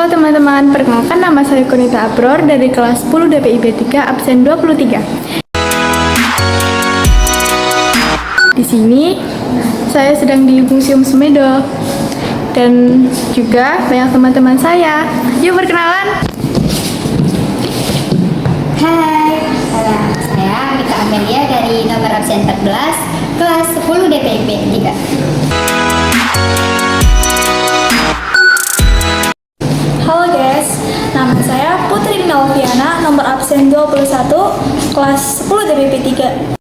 Halo teman-teman, perkenalkan nama saya Konita Abror dari kelas 10 DPIB 3 absen 23. Di sini saya sedang di Museum Semedo dan juga banyak teman-teman saya. Yuk perkenalan. Hai, saya Mika Amelia dari nomor absen 14 kelas 10 DPIB 3. Halo guys, nama saya Putri Melviana, nomor absen 21, kelas 10 DPIB 3.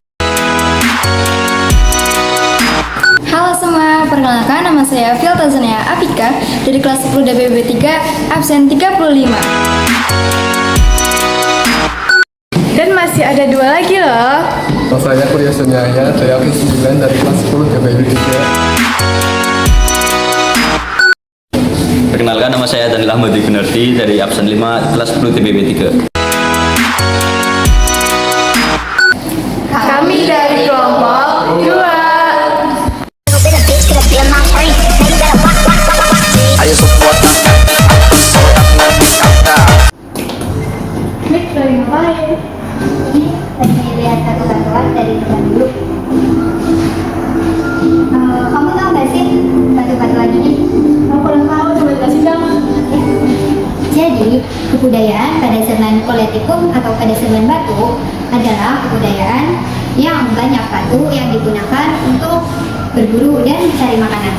Halo semua, perkenalkan nama saya Filta Zanaya Apika dari kelas 10 DPIB 3 absen 35. Dan masih ada dua lagi loh. Saya Kurya Sunyaya dari absen 9 dari kelas 10 DPIB 3. Perkenalkan, nama saya Daniel Ahmad Gunardi dari absen 5 kelas 10 DPIB 3. Kami dari kelompok 2. Ayo support Mik dari ngapain? Ini lagi lihat satu-satuan dari depan dulu. Kamu tahu nggak sih batu-batuan ini? Aku kurang tahu, coba dikasih dong. Jadi, kebudayaan pada zaman Koletikum atau pada zaman batu adalah kebudayaan yang banyak batu yang digunakan untuk berburu dan mencari makanan.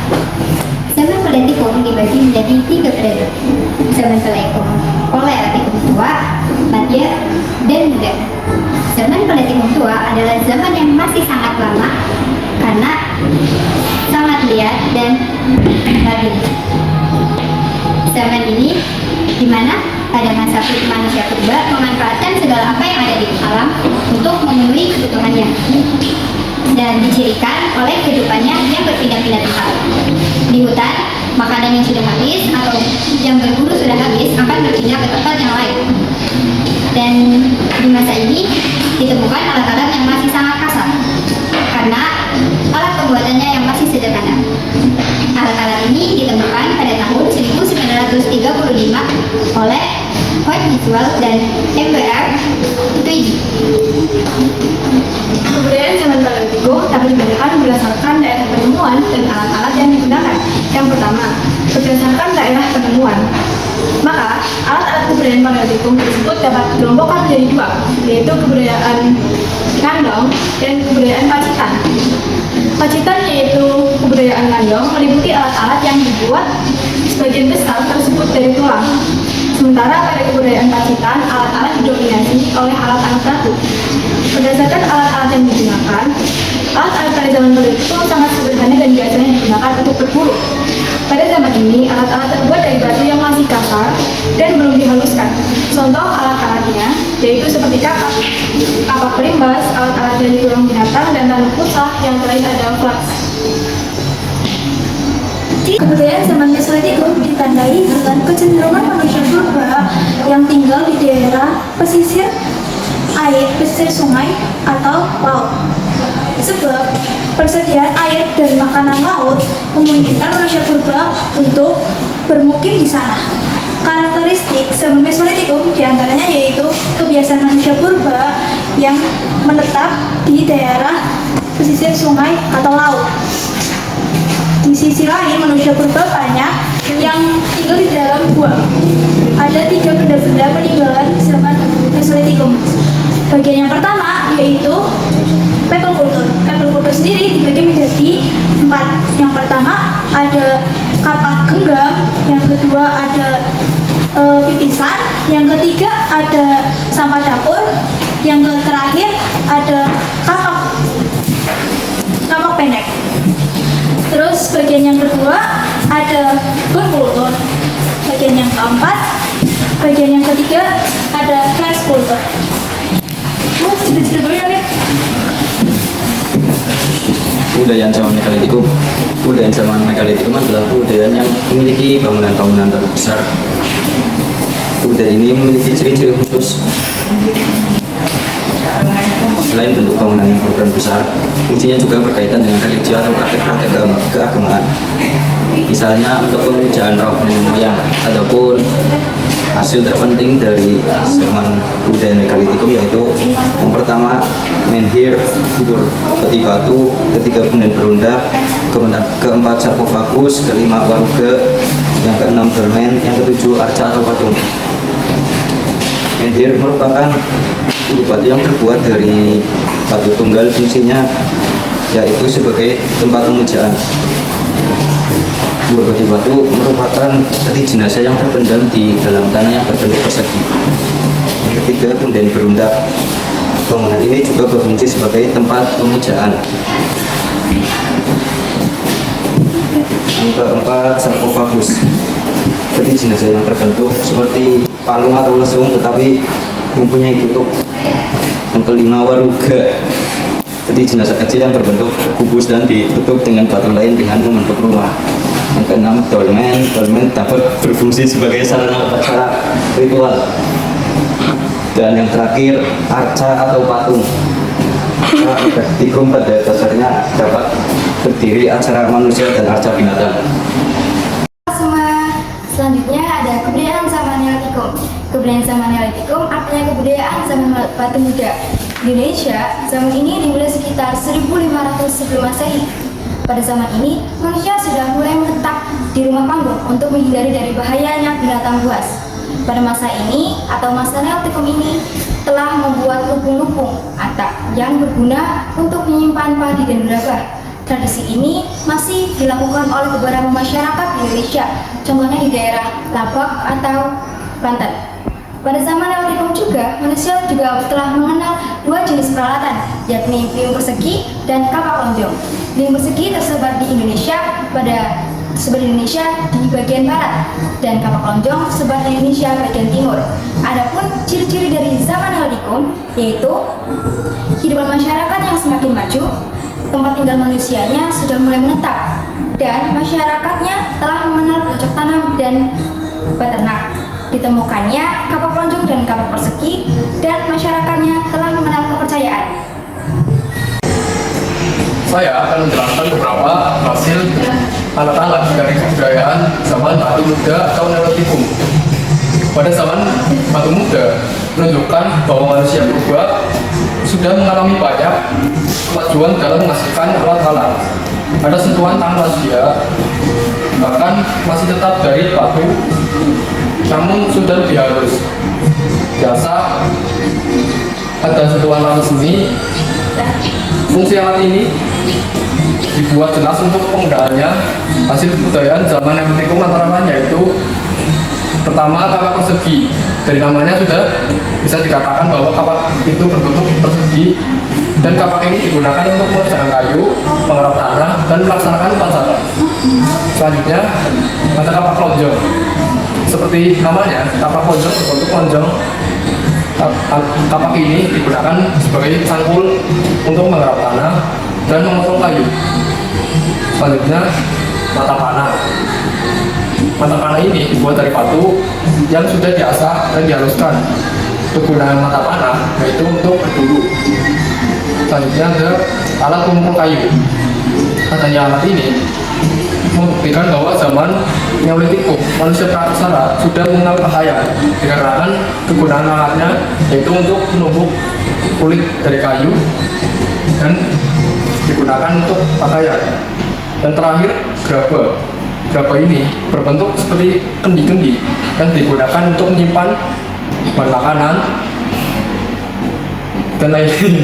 Zaman Koletikum dibagi menjadi 3 periode. Zaman Koletikum tua, Madya, dan Muda. Zaman Koletikum tua adalah zaman yang masih sangat lama karena sangat liat dan labil. Zaman ini di mana pada masa manusia purba memanfaatkan segala apa yang ada di alam untuk memenuhi kebutuhannya dan dicirikan oleh kehidupannya yang berpindah-pindah tempat. Di hutan, makanan yang sudah habis atau yang berburu sudah habis akan berpindah ke tempat yang lain. Dan di masa ini ditemukan alat-alat yang masih sangat kasar karena alat pembuatannya yang masih sederhana. Alat-alat ini ditemukan pada tahun 1935 oleh White Visual dan MBR Twiggy. Kebudayaan zaman Paleolitikum dapat dibedakan berdasarkan daerah penemuan dan alat-alat yang digunakan. Yang pertama, berdasarkan daerah penemuan. Maka, alat-alat kebudayaan Paleolitikum tersebut dapat dikelompokkan menjadi dua, yaitu kebudayaan Ngandong dan kebudayaan Pacitan. Pacitan yaitu kebudayaan Ngandong meliputi alat-alat yang dibuat sebagian besar tersebut dari tulang. Sementara pada kebudayaan Pacitan, alat-alat didominasi oleh alat-alat batu. Berdasarkan alat-alat yang digunakan, alat-alat pada zaman Paleolitikum sangat sederhana dan biasanya digunakan untuk berburu. Pada zaman ini, alat-alat terbuat dari batu yang masih kasar dan belum dihaluskan. Contoh alat-alatnya yaitu seperti kapak perimbas, alat-alat dari tulang binatang, dan tanduk pusat yang terakhir ada flaks. Kebudayaan zaman Mesolitikum ditandai dengan kecenderungan manusia purba yang tinggal di daerah pesisir sungai atau laut. Sebab persediaan air dan makanan laut memungkinkan manusia purba untuk bermukim di sana. Karakteristik zaman Mesolitikum diantaranya yaitu kebiasaan manusia purba yang menetap di daerah pesisir sungai atau laut. Di sisi lain, manusia purba banyak yang tinggal di dalam gua. Ada 3 benda-benda peninggalan zaman Mesolitikum. Bagian yang pertama yaitu people culture. People culture sendiri dibagi menjadi 4. Yang pertama ada kapak genggam, yang kedua ada pipisan, yang ketiga ada sampah dapur, yang terakhir ada kapak pendek. Terus bagian yang kedua ada bone culture. Bagian yang keempat, bagian yang ketiga ada flesh culture. Kebudayaan zaman Megalitikum adalah kebudayaan yang memiliki bangunan-bangunan terbesar. Kebudayaan ini memiliki ciri-ciri khusus. Selain bentuk bangunan yang berukuran besar, fungsinya juga berkaitan dengan religi atau praktek-praktek keagamaan. Misalnya untuk pemujaan roh nenek moyang, ataupun hasil terpenting dari zaman budaya megalitikum yaitu yang pertama menhir, kubur peti batu, ketiga punden berundak, keempat sarkofagus, kelima waruge, yang keenam dolmen, yang ketujuh arca atau patung. Menhir merupakan kubur batu yang terbuat dari batu tunggal, fungsinya yaitu sebagai tempat pemujaan. Kubur peti batu merupakan peti jenazah yang terpendam di dalam tanah yang berbentuk persegi. Yang ketiga, punden berundak. Bangunan ini juga berfungsi sebagai tempat pemujaan. Yang keempat, sarkofagus. Peti jenazah yang terbentuk seperti palung atau lesung tetapi mempunyai tutup. Yang kelima, waruga. Peti jenazah kecil yang berbentuk kubus dan ditutup dengan batu lain dengan membentuk rumah. Yang keenam, dolmen dapat berfungsi sebagai sarana upacara ritual. Dan yang terakhir, arca atau patung. Megalitikum pada dasarnya dapat berdiri acara manusia dan arca binatang. Semua selanjutnya ada kebudayaan zaman Neolitikum. Kebudayaan zaman Neolitikum artinya kebudayaan zaman batu muda. Di Indonesia, zaman ini dimulai sekitar 1500 sebelum Masehi. Pada zaman ini, manusia sudah mulai menetap di rumah panggung untuk menghindari dari bahayanya binatang buas. Pada masa ini, atau masa Neolitikum ini, telah membuat lubung-lubung atap yang berguna untuk menyimpan padi dan gerabah. Tradisi ini masih dilakukan oleh beberapa masyarakat di Indonesia, contohnya di daerah Labak atau Banten. Pada zaman Neolitikum juga, manusia juga telah mengenal dua jenis peralatan, yakni liung persegi dan kapak lonjong. Liung persegi tersebar di Indonesia di bagian barat, dan kapak lonjong tersebar di Indonesia bagian timur. Adapun ciri-ciri dari zaman Neolitikum yaitu kehidupan masyarakat yang semakin maju, tempat tinggal manusianya sudah mulai menetap, dan masyarakatnya telah mengenal bercocok tanam dan beternak. Ditemukannya kapak lonjong dan kapak persegi, dan masyarakatnya telah mengenal kepercayaan. Saya akan menjelaskan beberapa hasil alat-alat dari kebudayaan zaman batu muda atau Neolitikum. Pada zaman batu muda menunjukkan bahwa manusia purba sudah mengalami banyak kemajuan dalam menghasilkan alat-alat. Ada sentuhan tangan manusia, bahkan masih tetap dari batu, namun sudah lebih halus. Biasa ada sentuhan alat seni. Fungsi alat ini dibuat jelas untuk penggunaannya. Hasil kebudayaan zaman Neolitikum antara lain yaitu pertama, kapak persegi. Dari namanya sudah bisa dikatakan bahwa kapak itu berbentuk persegi, dan kapak ini digunakan untuk mengerjakan kayu, mengerap tanah, dan melaksanakan upacara. Selanjutnya ada kapak lonjong. Seperti namanya, kapak lonjong berbentuk lonjong. Kapak ini digunakan sebagai cangkul untuk mengerap tanah dan memotong kayu. Selanjutnya, mata panah. Mata panah ini dibuat dari batu yang sudah diasah dan dihaluskan. Kegunaan mata panah yaitu untuk berburu. Selanjutnya ada alat pemukul kayu. Adanya alat ini membuktikan bahwa zaman Neolitikum manusia praksara sudah mengenal bahaya, dikarenakan kegunaan alatnya yaitu untuk menumbuk kulit dari kayu dan digunakan untuk pakaian. Dan terakhir, gerabah. Gerabah ini berbentuk seperti kendi-kendi dan digunakan untuk menyimpan bahan makanan dan lain-lain.